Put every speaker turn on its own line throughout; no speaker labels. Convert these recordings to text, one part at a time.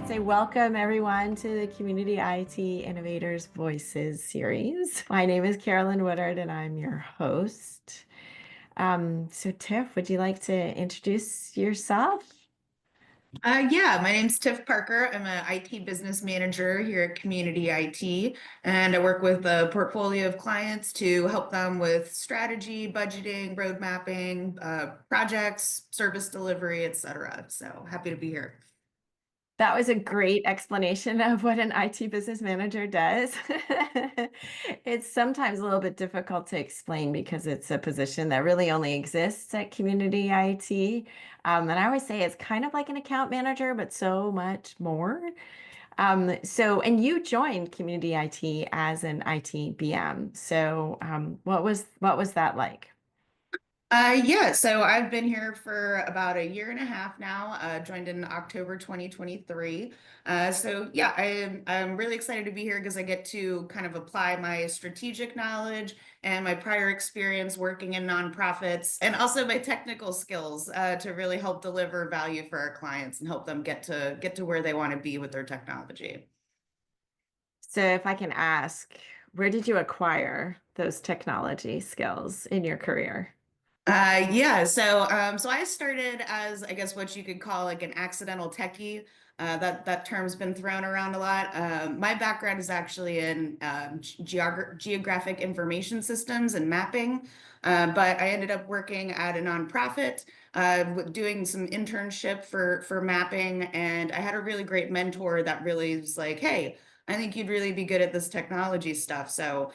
say welcome everyone to the Community IT Innovators Voices series. My name is Carolyn Woodard and I'm your host. So Tiff, would you like to introduce yourself?
Yeah, my name's Tiff Parker. I'm an IT business manager here at Community IT, and I work with a portfolio of clients to help them with strategy, budgeting, road mapping, projects, service delivery, etc. So happy to be here.
That was a great explanation of what an IT business manager does. It's sometimes a little bit difficult to explain because it's a position that really only exists at Community IT. And I always say it's kind of like an account manager, but so much more. And you joined Community IT as an ITBM. So, what was that like?
Yeah, so I've been here for about a year and a half now. Joined in October 2023. So yeah, I'm really excited to be here because I get to kind of apply my strategic knowledge and my prior experience working in nonprofits, and also my technical skills to really help deliver value for our clients and help them get to where they want to be with their technology.
So, if I can ask, where did you acquire those technology skills in your career?
Yeah, so I started as, I guess, what you could call like an accidental techie. That term's been thrown around a lot. My background is actually in geographic information systems and mapping, but I ended up working at a nonprofit, doing some internship for mapping, and I had a really great mentor that really was like, "Hey, I think you'd really be good at this technology stuff." So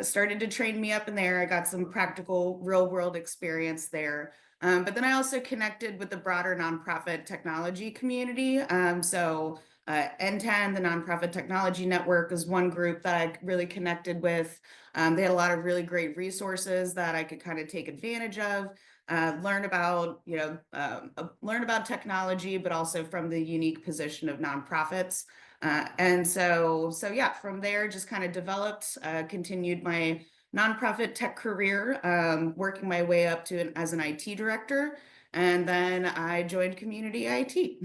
started to train me up in there. I got some practical real world experience there. But then I also connected with the broader nonprofit technology community. N10, the Nonprofit Technology Network, is one group that I really connected with. They had a lot of really great resources that I could kind of take advantage of. Learn about technology, but also from the unique position of nonprofits. And so yeah, from there, just kind of developed, continued my nonprofit tech career, working my way up to as an IT director. And then I joined Community IT.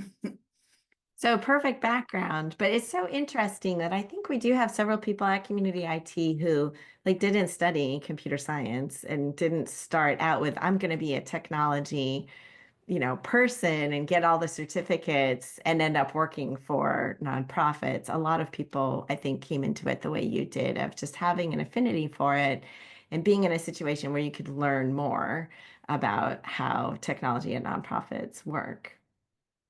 So perfect background, but it's so interesting that I think we do have several people at Community IT who like didn't study computer science and didn't start out with I'm going to be a technology, person and get all the certificates and end up working for nonprofits. A lot of people, I think, came into it the way you did of just having an affinity for it and being in a situation where you could learn more about how technology and nonprofits work.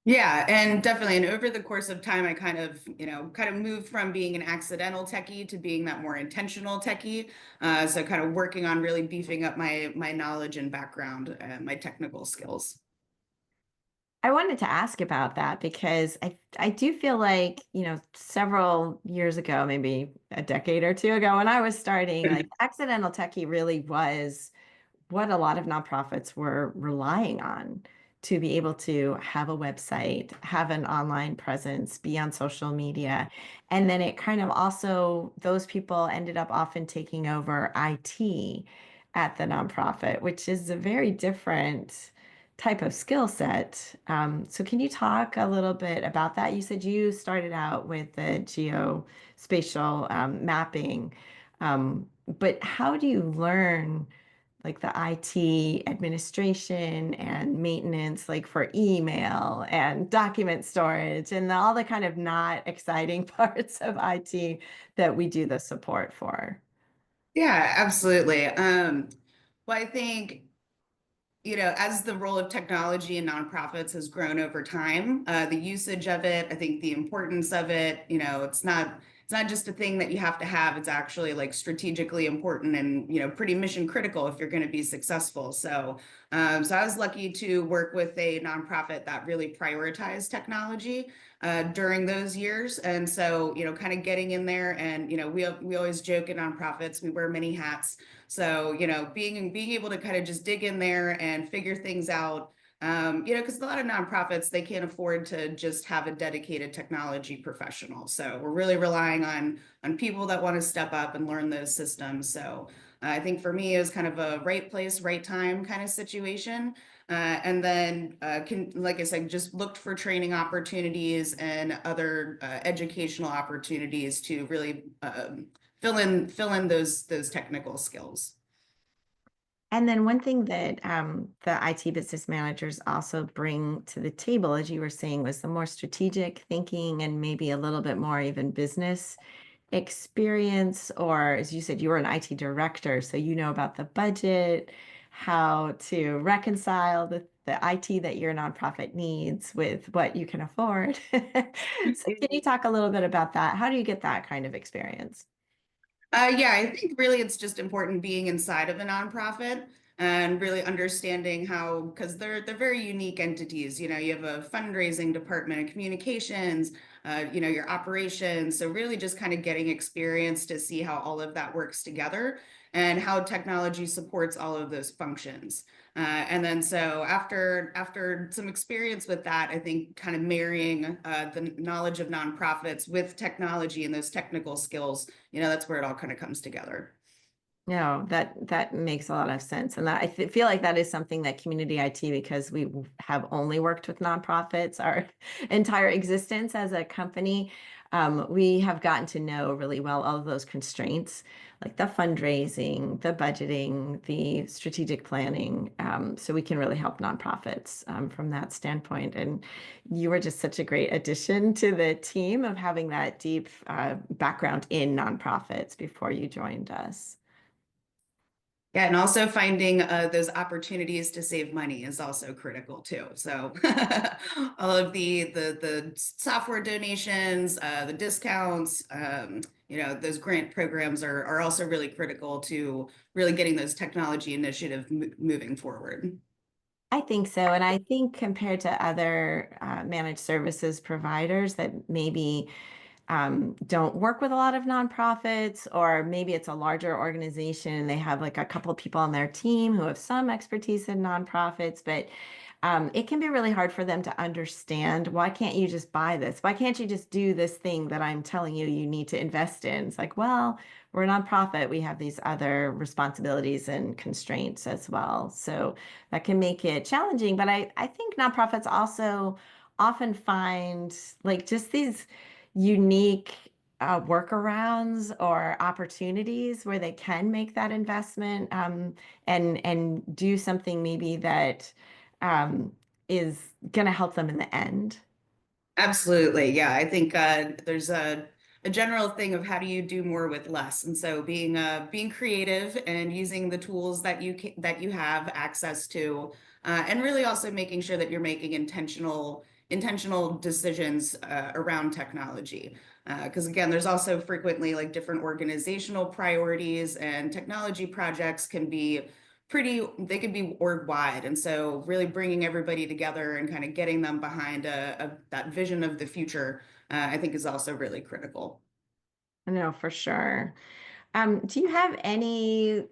Yeah, and definitely. And over the course of time, I kind of moved from being an accidental techie to being that more intentional techie. So kind of working on really beefing up my knowledge and background and my technical skills.
I wanted to ask about that because I do feel like, several years ago, maybe a decade or two ago, when I was starting, like accidental techie really was what a lot of nonprofits were relying on to be able to have a website, have an online presence, be on social media. And then it kind of also, those people ended up often taking over IT at the nonprofit, which is a very different type of skill set. So can you talk a little bit about that? You said you started out with the geospatial mapping, but how do you learn like the IT administration and maintenance, like for email and document storage and all the kind of not exciting parts of IT that we do the support for?
Yeah, absolutely. Well, I think, as the role of technology in nonprofits has grown over time, the usage of it, I think the importance of it, it's not just a thing that you have to have. It's actually like strategically important and, pretty mission critical if you're going to be successful. So I was lucky to work with a nonprofit that really prioritized technology during those years. And so, kind of getting in there and, we always joke in nonprofits, we wear many hats. So, being able to kind of just dig in there and figure things out, because a lot of nonprofits, they can't afford to just have a dedicated technology professional. So we're really relying on people that want to step up and learn those systems. So I think for me, it was kind of a right place, right time kind of situation. And then, like I said, just looked for training opportunities and other educational opportunities to really fill in those technical skills.
And then one thing that the IT business managers also bring to the table, as you were saying, was the more strategic thinking and maybe a little bit more even business experience. Or as you said, you were an IT director, so you know about the budget, how to reconcile the IT that your nonprofit needs with what you can afford. So can you talk a little bit about that? How do you get that kind of experience?
Yeah, I think really it's just important being inside of a nonprofit and really understanding how, because they're very unique entities. You know, you have a fundraising department, a communications, your operations. So really just kind of getting experience to see how all of that works together and how technology supports all of those functions. And then so after some experience with that, I think kind of marrying the knowledge of nonprofits with technology and those technical skills, that's where it all kind of comes together.
No, that makes a lot of sense. And that, feel like that is something that community IT, because we have only worked with nonprofits our entire existence as a company, we have gotten to know really well all of those constraints, like the fundraising, the budgeting, the strategic planning. So we can really help nonprofits from that standpoint. And you were just such a great addition to the team of having that deep background in nonprofits before you joined us.
Yeah, and also finding those opportunities to save money is also critical too. So all of the software donations, the discounts, those grant programs are also really critical to really getting those technology initiatives moving forward.
I think so. And I think compared to other managed services providers that maybe don't work with a lot of nonprofits, or maybe it's a larger organization and they have like a couple of people on their team who have some expertise in nonprofits, but it can be really hard for them to understand, why can't you just buy this? Why can't you just do this thing that I'm telling you you need to invest in? It's like, well, we're a nonprofit. We have these other responsibilities and constraints as well. So that can make it challenging. But I think nonprofits also often find like just these unique workarounds or opportunities where they can make that investment and do something maybe that is going to help them in the end.
Absolutely. Yeah. I think there's a general thing of how do you do more with less. And so being creative and using the tools that you have access to, and really also making sure that you're making intentional decisions around technology. Because again, there's also frequently like different organizational priorities, and technology projects can be they can be org wide. And so really bringing everybody together and kind of getting them behind that vision of the future, I think is also really critical.
No, for sure. Do you have any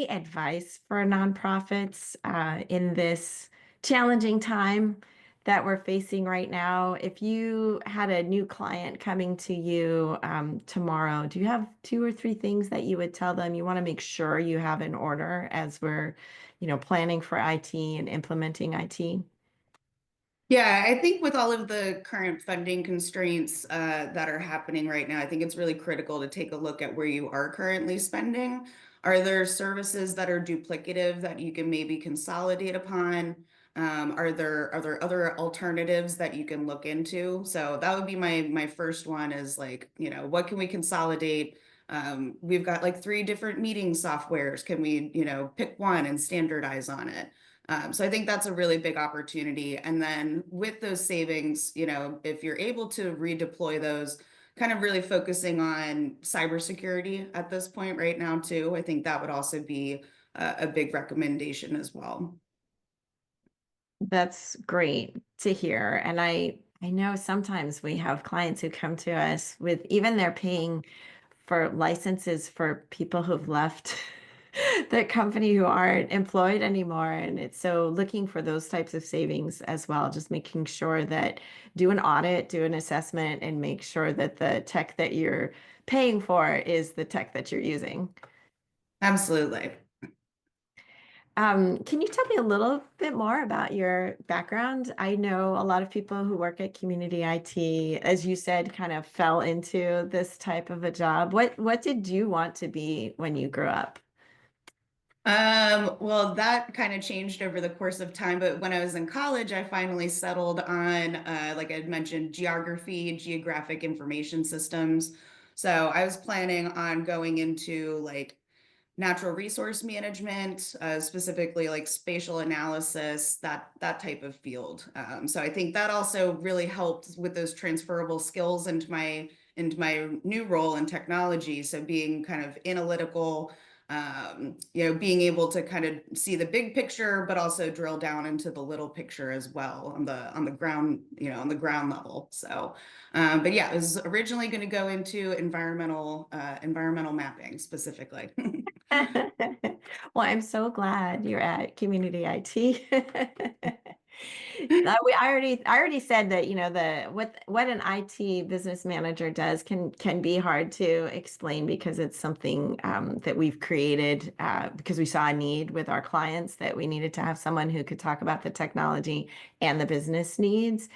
advice for nonprofits in this challenging time that we're facing right now? If you had a new client coming to you tomorrow, do you have two or three things that you would tell them you want to make sure you have in order as we're, planning for IT and implementing IT?
Yeah, I think with all of the current funding constraints that are happening right now, I think it's really critical to take a look at where you are currently spending. Are there services that are duplicative that you can maybe consolidate upon? Are there other alternatives that you can look into? So that would be my first one is like, what can we consolidate? We've got like three different meeting softwares. Can we, pick one and standardize on it? So I think that's a really big opportunity. And then with those savings, if you're able to redeploy those, kind of really focusing on cybersecurity at this point right now too, I think that would also be a big recommendation as well.
That's great to hear. And I know sometimes we have clients who come to us with even they're paying for licenses for people who've left the company who aren't employed anymore. And it's so looking for those types of savings as well, just making sure that do an audit, do an assessment, and make sure that the tech that you're paying for is the tech that you're using.
Absolutely.
Can you tell me a little bit more about your background? I know a lot of people who work at Community IT, as you said, kind of fell into this type of a job. What did you want to be when you grew up?
Well, that kind of changed over the course of time, but when I was in college, I finally settled on, like I mentioned, geographic information systems. So I was planning on going into like natural resource management, specifically like spatial analysis, that type of field. So I think that also really helped with those transferable skills into my new role in technology. So being kind of analytical, being able to kind of see the big picture, but also drill down into the little picture as well on the ground, on the ground level. So, but yeah, I was originally going to go into environmental mapping specifically.
Well, I'm so glad you're at Community IT. I already said that, what an IT business manager does can be hard to explain because it's something that we've created because we saw a need with our clients that we needed to have someone who could talk about the technology and the business needs.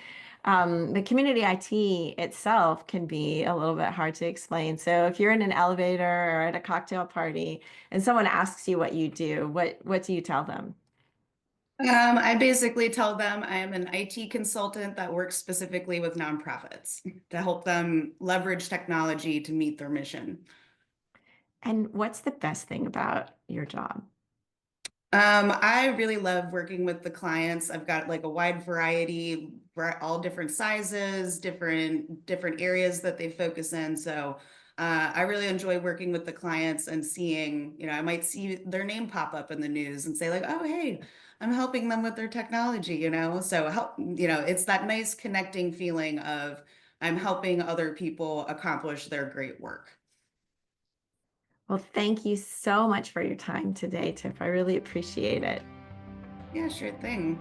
The community IT itself can be a little bit hard to explain. So if you're in an elevator or at a cocktail party and someone asks you what you do, what do you tell them?
I basically tell them I am an IT consultant that works specifically with nonprofits to help them leverage technology to meet their mission.
And what's the best thing about your job?
I really love working with the clients. I've got like a wide variety, all different sizes, different areas that they focus in. So I really enjoy working with the clients and seeing, I might see their name pop up in the news and say like, oh, hey, I'm helping them with their technology, So it's that nice connecting feeling of I'm helping other people accomplish their great work.
Well, thank you so much for your time today, Tiff. I really appreciate it.
Yeah, sure thing.